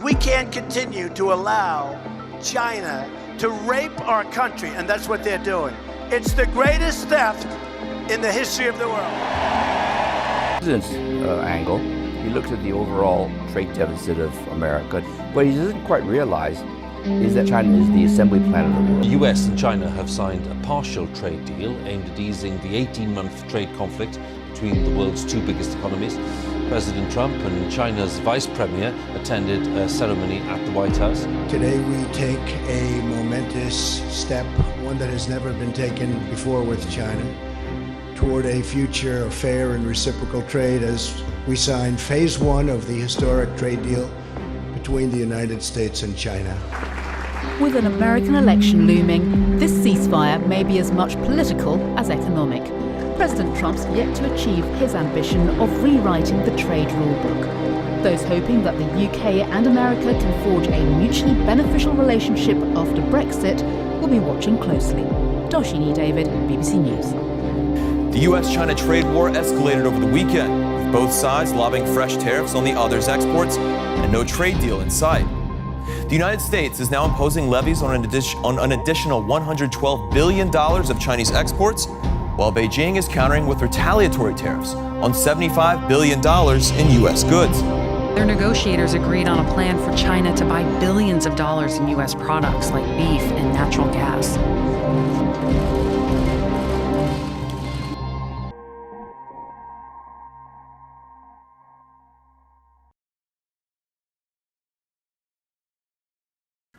We can't continue to allow China to rape our country, and that's what they're doing. It's the greatest theft in the history of the world. President's angle, he looks at the overall trade deficit of America. What he doesn't quite realize is that China is the assembly plant of the world. The US and China have signed a partial trade deal aimed at easing the 18-month trade conflict between the world's two biggest economies. President Trump and China's Vice Premier attended a ceremony at the White House. Today we take a momentous step, one that has never been taken before with China, toward a future of fair and reciprocal trade as we sign phase one of the historic trade deal between the United States and China. With an American election looming, this ceasefire may be as much political as economic. President Trump's yet to achieve his ambition of rewriting the trade rulebook. Those hoping that the UK and America can forge a mutually beneficial relationship after Brexit will be watching closely. Doshini David, BBC News. The US-China trade war escalated over the weekend, with both sides lobbing fresh tariffs on the other's exports and no trade deal in sight. The United States is now imposing levies on an additional $112 billion of Chinese exports, while Beijing is countering with retaliatory tariffs on $75 billion in US goods. Their negotiators agreed on a plan for China to buy billions of dollars in US products like beef and natural gas.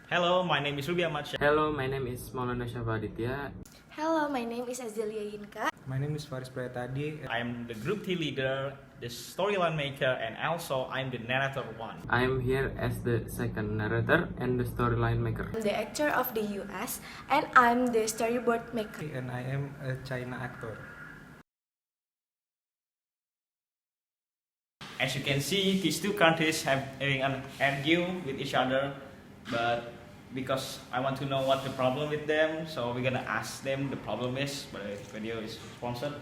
Hello, my name is achmadsyah. Hello, my name is Maulana Syafa Aditya. Hello, my name is Azelia Yinka. My name is Faris Prayata Adi. I am the group team leader, the storyline maker, and also I'm the narrator one. I am here as the second narrator and the storyline maker. I'm the actor of the US, and I'm the storyboard maker. And I am a China actor. As you can see, these two countries have an argue with each other, but because I want to know what the problem with them, so we're gonna ask them the problem is, but the video is sponsored.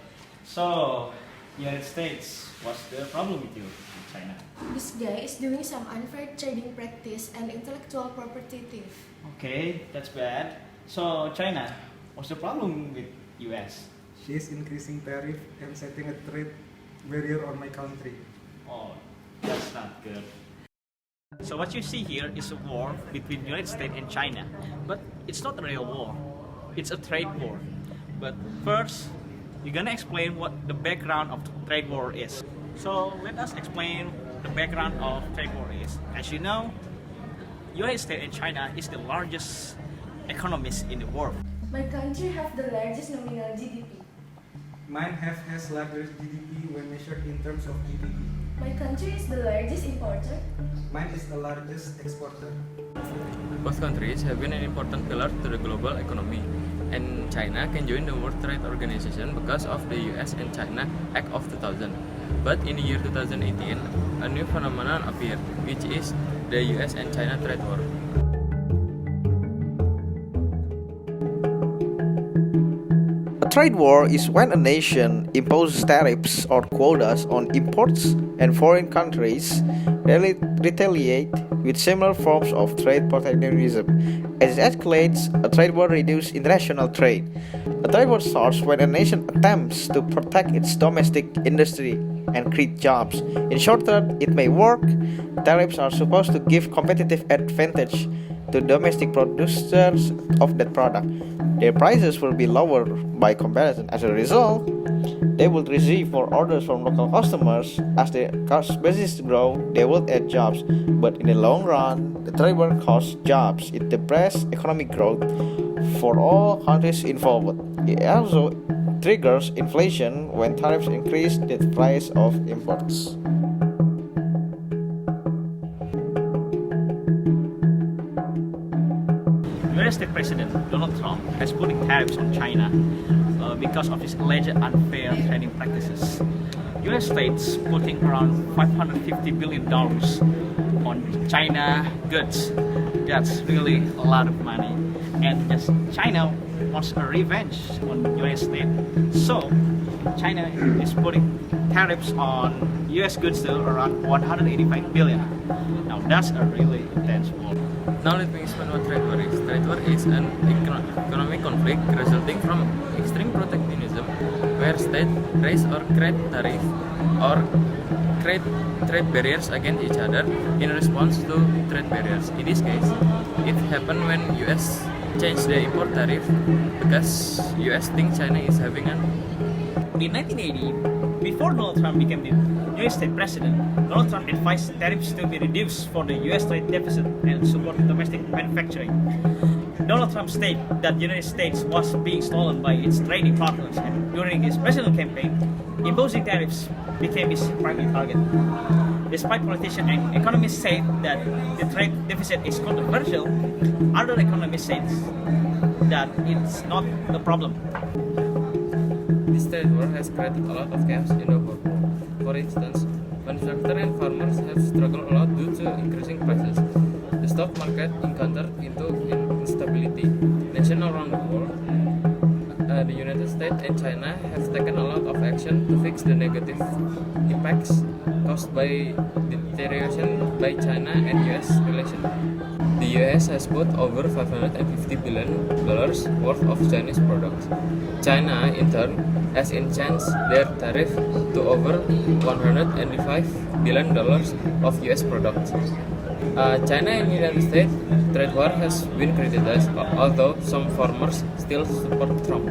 So, United States, what's the problem with you, China? This guy is doing some unfair trading practice and intellectual property thief. Okay, that's bad. So, China, what's the problem with US? She is increasing tariff and setting a trade barrier on my country. Oh, that's not good. So what you see here is a war between United States and China, but it's not a real war. It's a trade war. But first, we're gonna explain what the background of the trade war is. So let us explain the background of trade war is. As you know, United States and China is the largest economies in the world. My country have the largest nominal GDP. Mine has largest GDP when measured in terms of GDP. My country is the largest importer. Mine is the largest exporter. Both countries have been an important pillar to the global economy, and China can join the World Trade Organization because of the US and China Act of 2000. But in the year 2018, a new phenomenon appeared, which is the US and China trade war. A trade war is when a nation imposes tariffs or quotas on imports and foreign countries retaliate with similar forms of trade protectionism. As it escalates, a trade war reduces international trade. A trade war starts when a nation attempts to protect its domestic industry and create jobs. In short term, it may work. Tariffs are supposed to give competitive advantage to domestic producers of that product. Their prices will be lower by comparison. As a result, they will receive more orders from local customers. As their business grow, they will add jobs. But in the long run, the trade war costs jobs. It depresses economic growth for all countries involved. It also triggers inflation when tariffs increase the price of imports. United States President Donald Trump has put tariffs on China because of his alleged unfair trading practices. United States putting around $550 billion on China goods. That's really a lot of money, and just China wants a revenge on United States. So China is putting tariffs on US goods to around 185 billion. Now that's a really intense war. Now let me explain what trade war is. Trade war is an economic conflict resulting from extreme protectionism, where states raise or create tariff or create trade barriers against each other in response to trade barriers. In this case, it happened when US changed the import tariff because US think China is having an... In 1980, before Donald Trump became the US state president, Donald Trump advised tariffs to be reduced for the US trade deficit and support domestic manufacturing. Donald Trump stated that the United States was being stolen by its trading partners, and during his presidential campaign, imposing tariffs became his primary target. Despite politicians and economists say that the trade deficit is controversial, other economists say that it's not a problem. This trade war has created a lot of chaos in the world. For instance, manufacturers and farmers have struggled a lot due to increasing prices. The stock market encountered instability. Nations around the world, the United States and China have taken a lot of action to fix the negative impacts caused by deterioration by China and US relations. The US has put over $550 billion worth of Chinese products. China, in turn, has increased their tariff to over $185 billion of US products. China and United States trade war has been criticized, although some farmers still support Trump.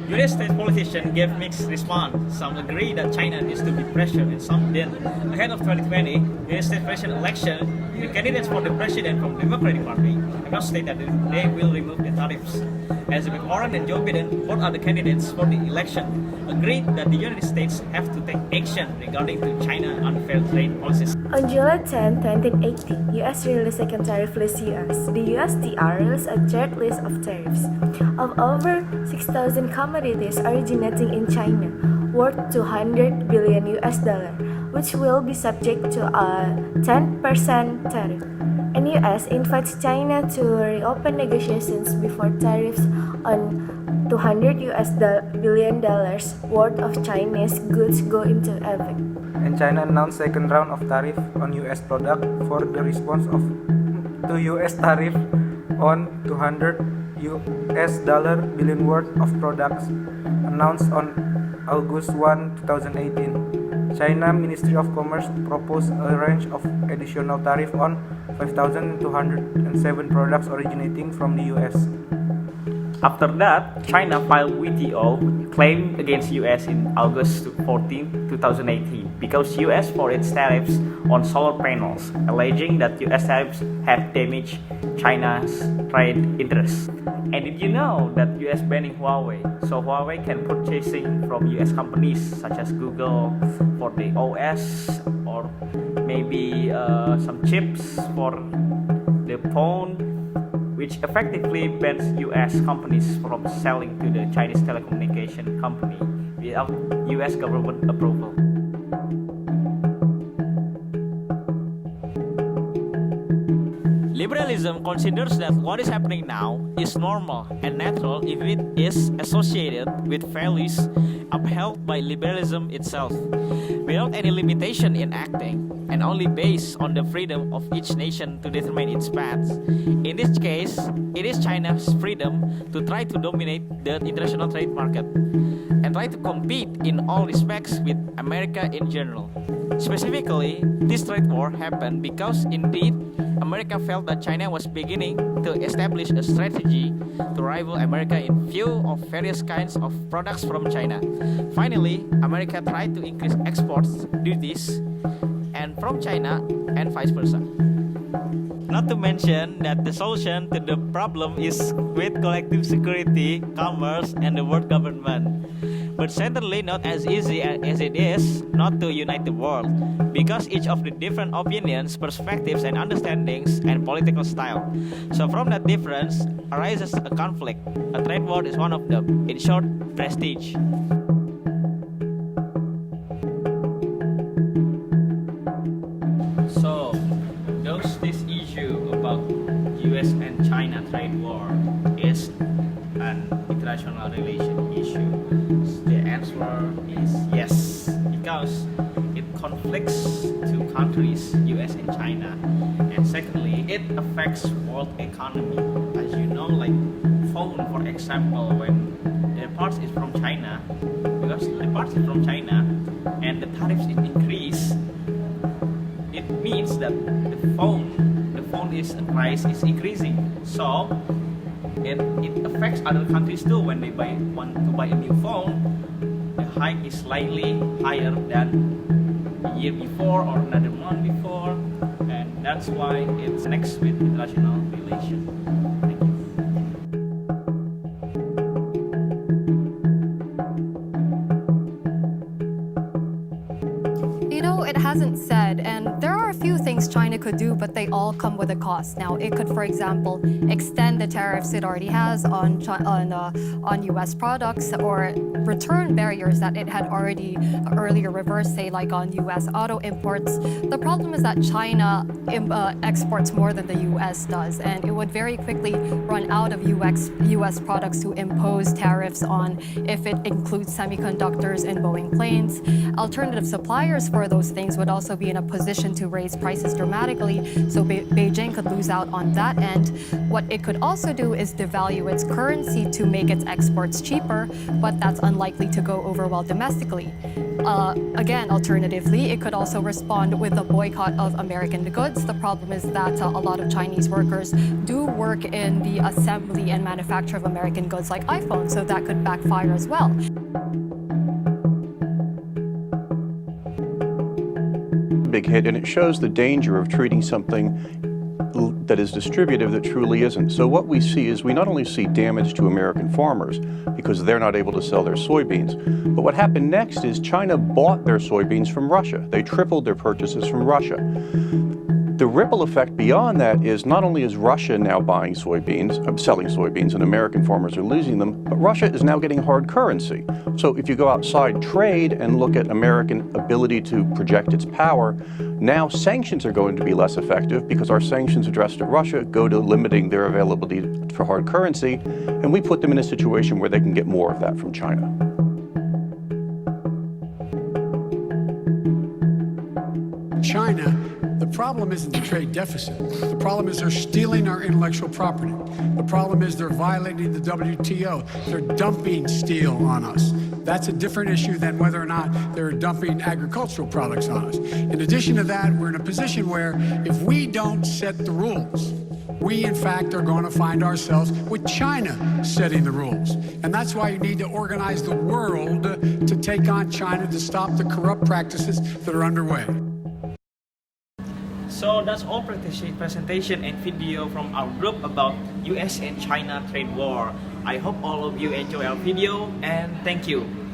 United States politicians gave mixed response. Some agree that China needs to be pressured and some didn't. Ahead of 2020 United States presidential election, the candidates for the president from the Democratic Party have not stated that they will remove the tariffs. Elizabeth Warren and Joe Biden, both other candidates for the election, agreed that the United States have to take action regarding to China's unfair trade policies. On July 10, 2018, US released second tariff list US. The USTR released a third list of tariffs of over 6,000 commodities originating in China, worth $200 billion, which will be subject to a 10% tariff. And US invites China to reopen negotiations before tariffs on $200 billion worth of Chinese goods go into effect. And China announced second round of tariff on US product for the response to US tariff on $200 billion worth of products announced on August 1, 2018. China Ministry of Commerce proposed a range of additional tariff on 5,207 products originating from the US. After that, China filed WTO claim against US in August 14, 2018 because US for its tariffs on solar panels, alleging that US tariffs have damaged China's trade interests. And did you know that US banning Huawei? So Huawei can purchasing from US companies such as Google for the OS or maybe some chips for the phone, which effectively bans US companies from selling to the Chinese telecommunication company without US government approval. Liberalism considers that what is happening now is normal and natural if it is associated with values upheld by liberalism itself, without any limitation in acting, and only based on the freedom of each nation to determine its path. In this case, it is China's freedom to try to dominate the international trade market and try to compete in all respects with America in general. Specifically, this trade war happened because indeed America felt that China was beginning to establish a strategy to rival America in view of various kinds of products from China. Finally, America tried to increase exports duties and from China and vice versa. Not to mention that the solution to the problem is with collective security, commerce, and the world government. But certainly not as easy as it is not to unite the world, because each of the different opinions, perspectives, and understandings and political style. So from that difference arises a conflict. A trade war is one of them. In short, prestige. So, this issue about US and China trade war is an international relation issue. The answer is yes. because it conflicts two countries, US and China. And secondly, it affects world economy. As you know, like phone, for example, when the parts is from China, because the parts is from China and the tariffs is increased, it means that the phone price is increasing. So it affects other countries too. When they want to buy a new phone, the hike is slightly higher than the year before or another month before, and that's why it's next with international relations. Thank you. You know, it hasn't said, and there are a few things China could do, but they all come with a cost. Now, it could, for example, extend the tariffs it already has on U.S. products, or return barriers that it had already earlier reversed, say like on U.S. auto imports. The problem is that China exports more than the U.S. does, and it would very quickly run out of U.S. products to impose tariffs on if it includes semiconductors and Boeing planes. Alternative suppliers for those things would also be in a position to raise prices dramatically, so Beijing could lose out on that end. What it could also do is devalue its currency to make its exports cheaper, but that's unlikely to go over well domestically. Again, alternatively, it could also respond with a boycott of American goods. The problem is that a lot of Chinese workers do work in the assembly and manufacture of American goods like iPhones, so that could backfire as well. Big hit, and it shows the danger of treating something that is distributive that truly isn't. So what we see is we not only see damage to American farmers because they're not able to sell their soybeans, but what happened next is China bought their soybeans from Russia. They tripled their purchases from Russia. The ripple effect beyond that is not only is Russia now buying soybeans, selling soybeans, and American farmers are losing them, but Russia is now getting hard currency. So if you go outside trade and look at American ability to project its power, now sanctions are going to be less effective because our sanctions addressed at Russia go to limiting their availability for hard currency, and we put them in a situation where they can get more of that from China. China, the problem isn't the trade deficit. The problem is they're stealing our intellectual property. The problem is they're violating the WTO. They're dumping steel on us. That's a different issue than whether or not they're dumping agricultural products on us. In addition to that, we're in a position where if we don't set the rules, we in fact are going to find ourselves with China setting the rules. And that's why you need to organize the world to take on China to stop the corrupt practices that are underway. So that's all presentation and video from our group about US and China trade war. I hope all of you enjoy our video, and thank you.